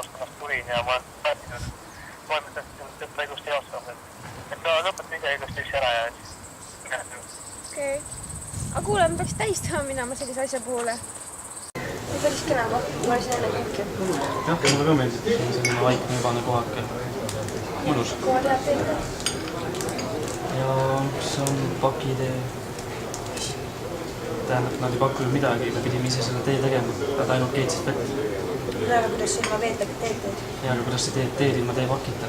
jaoskonnast tulin ja ma olen mõtlesin, et ilusti jaoskond. Et ta lõpeta ise ilusti ära ja Okei. Aga kuule, me peaks tähistama minema sellise asja poole. Päris kena, ma olisin enne kõike. Jah, mulle ka meeldib, see on selline vaikne übane kohake. Mõnus. Koha tead teile? Ja see on pakitee. Tähendab, nad ei pakkunud midagi, me pidime ise selle tee tegema. Nad ainult keetsid vett. No, aga kuidas sa ilma veetagi teed teed? Ja aga kuidas sa teed teed ilma teepakita?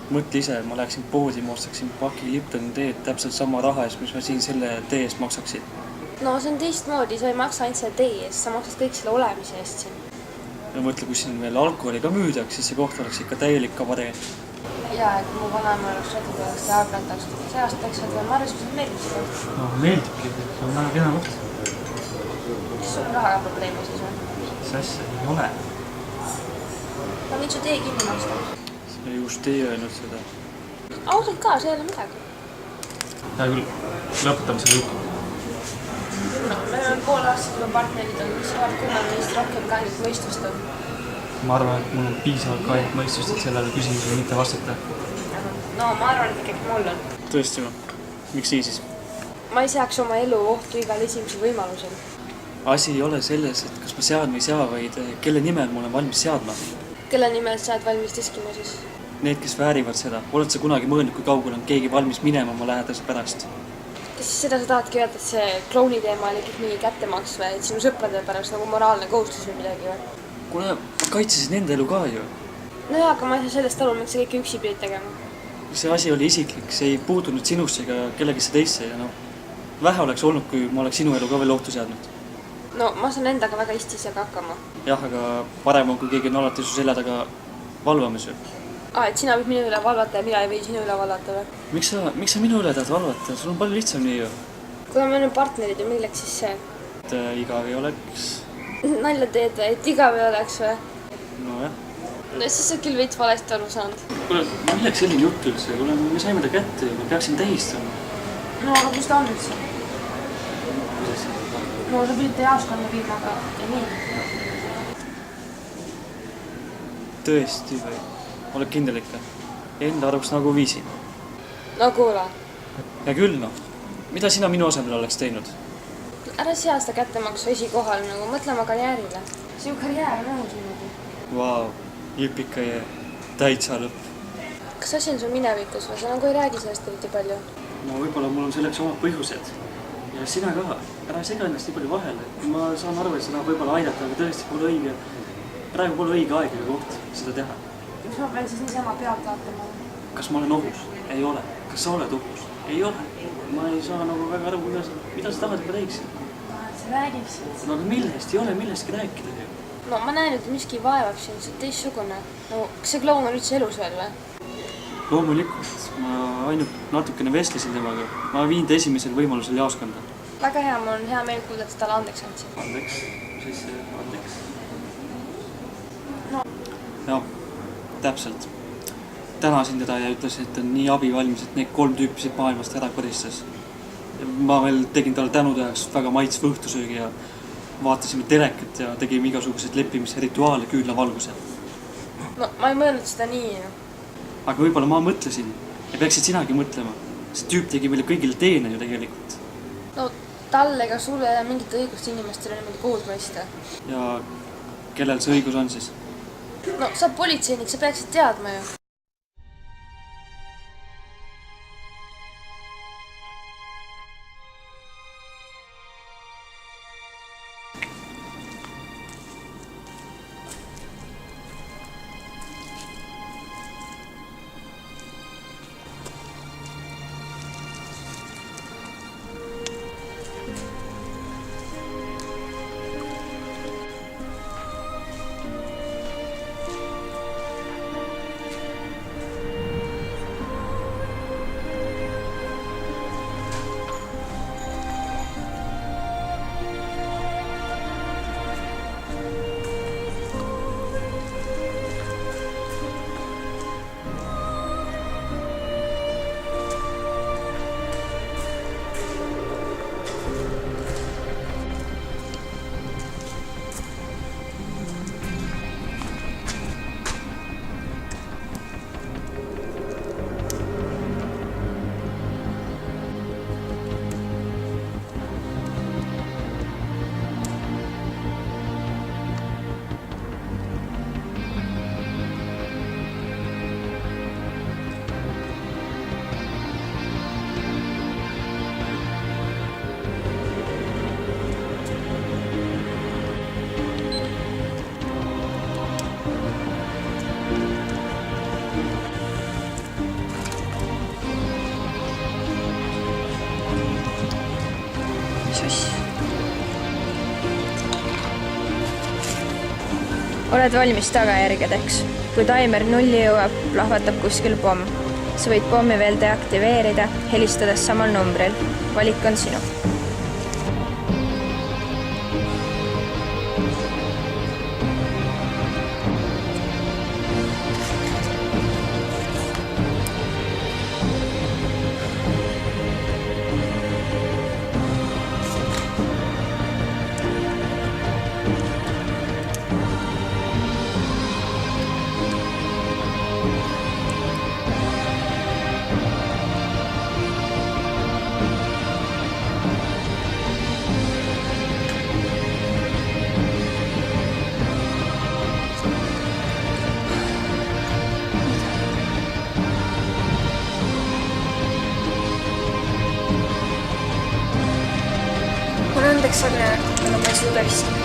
Mõtle ise, ma läheksin poodi, ma ostaksin paki Liptoni teed täpselt sama raha eest, mis ma siin selle tee eest maksaksin. No see on teistmoodi, sa ei maksa ainult selle tee eest, sa maksad kõik selle olemise eest siin. Ja mõtle, kui siin veel alkoholi ka müüdaks, siis see koht oleks ikka täielik kabaree. Jaa, et mu vanaema oleks rodu peaks ja arvendaks. See aastaks on veel Marjus, mis meeldib seda. No, meeldibki, see on väga kena koht. Kas sul rahaga probleemi siis on? See asja ei ole. Ma võin su tee kinni maksta. Sa just ei öelnud seda. Ausalt ka, see ei ole midagi. Hea küll, lõpetame selle jutu. No, me oleme pool aastat juba partnerid on, mis saab, kui meil neist rohkem ka ainult mõistust on. Ma arvan, et mul on piisavalt ka ainult mõistust, et sellele küsimusele mitte vastata. No, ma arvan, et ikkagi mul on. Tõesti ma? Miks nii siis? Ma ei seaks oma elu ohtu igal esimesel võimalusel. Asi ei ole selles, et kas ma sean või ei sea, vaid kelle nimel ma olen valmis seadma. Kelle nimel sa oled valmis teskima siis? Need, kes väärivad seda. Oled sa kunagi mõelnud, kui kaugel on keegi valmis minema oma lähedase pärast? Kas seda sa tahadki öelda, et see klouni teema oli kõik mingi kättemaks või et sinu sõprade pärast nagu moraalne kohustus või midagi või? Kuule, ma kaitsesin enda elu ka ju. No jaa, aga ma ei saa sellest aru, miks sa kõike üksi pidid tegema. See asi oli isiklik, see ei puutunud sinusse ega kellegisse teisse ja vähe oleks olnud, kui ma oleks sinu elu ka veel ohtu seadnud. No ma saan endaga väga hästi ise ka hakkama. Jah, aga parem on, kui keegi on alati su selja taga valvamas ju. Et sina võid minu üle valvata ja mina ei või sinu üle valvata või? Miks sa minu üle tahad valvata? Sul on palju lihtsam nii ju. Kuna me oleme partnerid ja milleks siis see? Et igav ei oleks. Nalja teed, et igav ei oleks või? No jah. No siis sa küll veits valesti aru saanud. Kuule, milleks selline jutt üldse? Kuule, me saime ta kätte ja me peaksime tähistama. No aga kus ta on üldse? No sa pidid jaoskonna viima, aga ja nii. Tõesti või? Oled kindel ikka? Enda arvaks nagu viisin. No kuule. Ja küll Mida sina minu asemel oleks teinud? Ära sea seda kättemaksu esikohal, nagu mõtle oma karjäärile. Sinu karjäär on õhus niimoodi. Vau, jõpika ja täitsa lõpp. Kas asi on sul minevikus või sa nagu ei räägi sellest eriti palju? No võib-olla mul on selleks omad põhjused. Ja sina ka. Ära sega ennast nii palju vahele. Ma saan aru, et seda võib-olla aidata, aga tõesti pole õige. Praegu pole õige aeg ja koht seda teha. Miks ma pean siis niisama pealt vaatama? Kas ma olen ohus? Ei ole. Kas sa oled ohus? Ei ole. Ma ei saa nagu väga aru, mida sa tahad, et ma teeksin. Sa räägiksid. No aga millest? Ei ole millestki rääkida ju. No ma näen, et miski vaevab sind, see on teistsugune. No kas see kloun on üldse elus veel või? Loomulikult. Ma ainult natukene vestlesin temaga. Ma viin ta esimesel võimalusel jaoskonda. Väga hea, mul on hea meel kuulda, et sa talle andeks andsid. Andeks? Mis siis andeks? No. Jah, täpselt. Tänasin teda ja ütlesin, et on nii abivalmis, et need 3 tüüpi siit maailmast ära koristas. Ma veel tegin talle tänutäheks väga maitsva õhtusöögi ja vaatasime telekat ja tegime igasuguseid leppimise rituaale küünlavalgusel. No ma ei mõelnud seda nii. Aga võib-olla ma mõtlesin ja peaksid sinagi mõtlema. See tüüp tegi meile kõigile teene ju tegelikult. No talle ega sulle ei ole mingit õigust inimestele niimoodi kohut mõista. Ja kellel see õigus on siis? No sa politseinik, sa peaksid teadma ju. oled valmis tagajärgedeks. Kui taimer 0 jõuab, plahvatab kuskil pomm. Sa võid pommi veel deaktiveerida, helistades samal numbril. Valik on sinu. Mulle andeks Agne, aga ma ei suuda istua.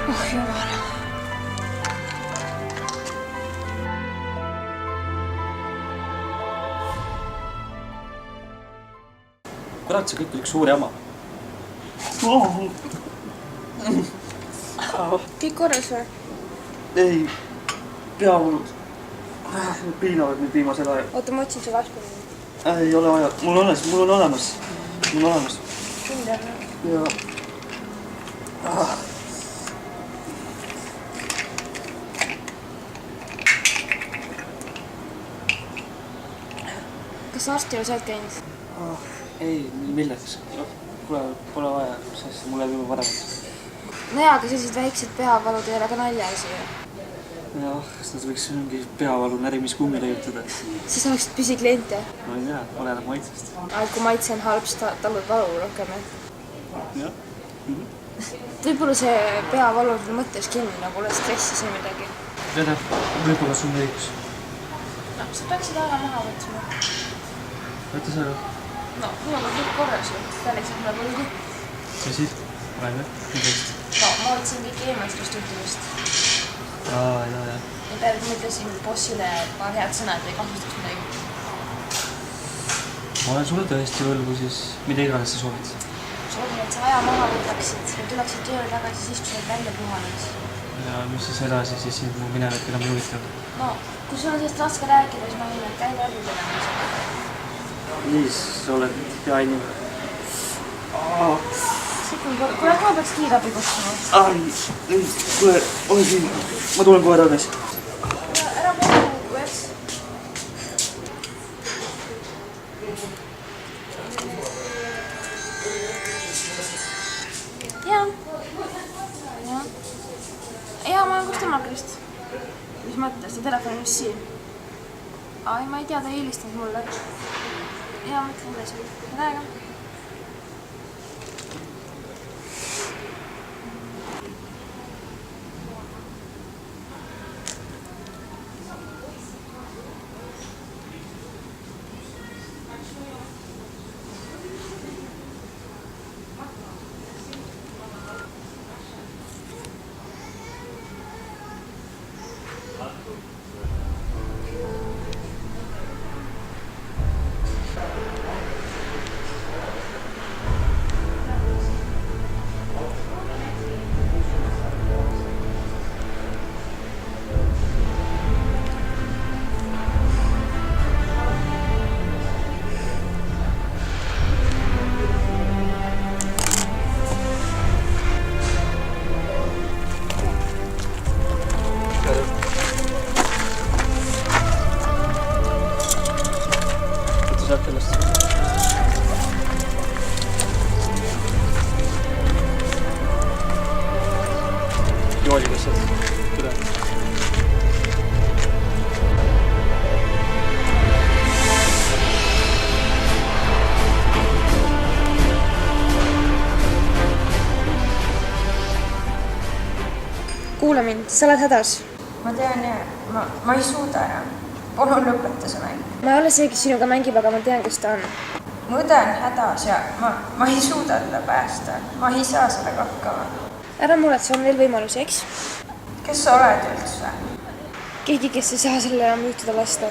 Oh jumal. Kurat, see kõik oli üks suur jama. Kõik korras või? Ei, peavalud. Piinavad nüüd viimasel ajal. Oota, ma otsin sulle aspirini. Ei ole vaja, mul on olemas. Kindel. Ja. Kas arsti juures oled käinud? Ei, milleks? Kuule, pole vaja, sest mul läheb juba paremaks. No jaa, aga sellised väiksed peavalud ei ole ka naljaasi. Jah, kas nad võiks mingi peavalu närimiskummi leiutada? Siis oleksid püsikliente. Ma ei tea, oleneb maitsest. Aga kui maitse on halb, siis talud valu rohkem. Jah. Võib-olla see peavalu on mõttes kinni, nagu oled stressis või midagi. Tere, võib-olla sul on õigus. No, sa peaksid aega maha võtsma. Võtta sa ka? No, mul on kõik korras ju. Selleks, et mulle põlgu. See siit? Praegu? No, ma võtsin kõik eemal sellest juhtumist. Jah. Ja peale mõtlesin bossile paar head sõnad või kahjustaks midagi. Ma olen sulle tõesti võlgu, siis mida iganes sa soovid. Soovin, et sa aja maha võtaksid ja tuleksid tööle tagasi siis, kui sa oled välja puhanud. Ja mis siis edasi, siis sind mu minevik enam ei huvitanud. No, kui sul on sellest raske rääkida, siis ma võin, et käi läbi teha. Liis, sa oled hea inimene. Kuule, ma peaks kiirabi kutsuma. Kuule, ole siin. Ma tulen kohe tagasi. Ära puhu, eks? Jaa, ma olen Kusti Makrist. Mis mõttes? See telefon on just siin. Ai, ma ei tea, ta ei helistanud mulle. Jaa, mõtlen edasi. Tere aega. saab sellest. joodi lihtsalt üle. Kuula mind, sa oled hädas. Ma tean ja ma ei suuda enam. Palun lõpeta see mäng. Ma ei ole see, kes sinuga mängib, aga ma tean, kes ta on. Mu õde on hädas ja ma ei suuda teda päästa. Ma ei saa sellega hakkama. Ära muretse, on veel võimalusi, eks? Kes sa oled üldse? keegi, kes ei saa sellele enam juhtuda lasta.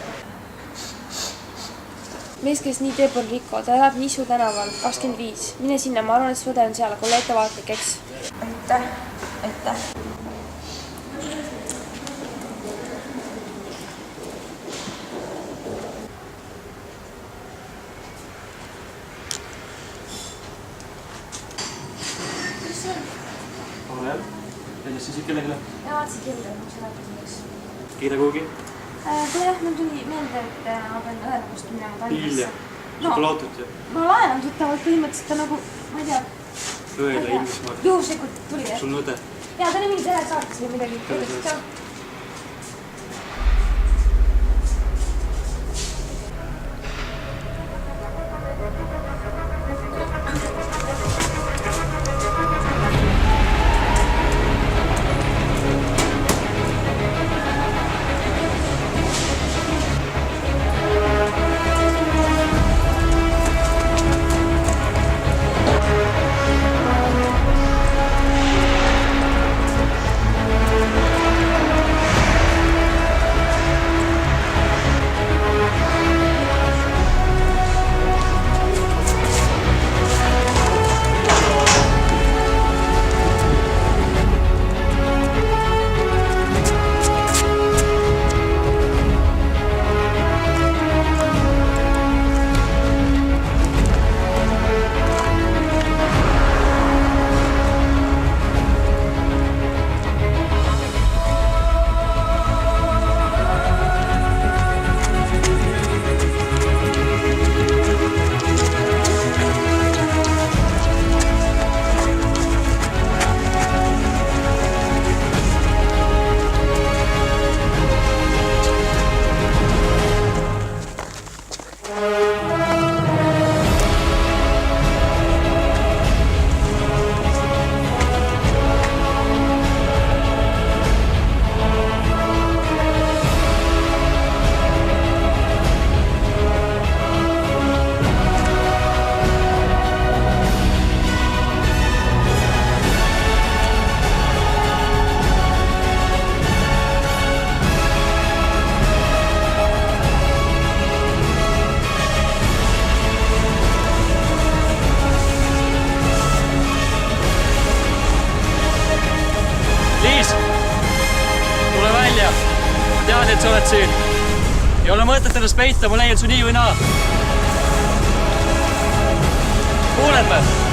mees, kes nii teeb, on Riko, ta elab Nisu tänaval 25. Mine sinna, ma arvan, et su õde on seal, aga ole ettevaatlik, eks? aitäh, aitäh. ole jah. Helistasid kellelegi? Ja vaatasin kirja, ma seda rääkisin. Kiire kuhugi? Kuule jah, mul tuli meelde, et ma pean õenduskost minema Tallinnasse. Hilja. Sul pole autot ju? Ma laenan tuttavalt põhimõtteliselt ta nagu, ma ei tea. Õele Inglismaal. Juhuslikult tuli jah. Sul on õde? Jaa, ta oli mingi telesaates või midagi. tean, et sa oled siin. Ei ole mõtet ennast peita, ma leian su nii või naa. Kuuled me?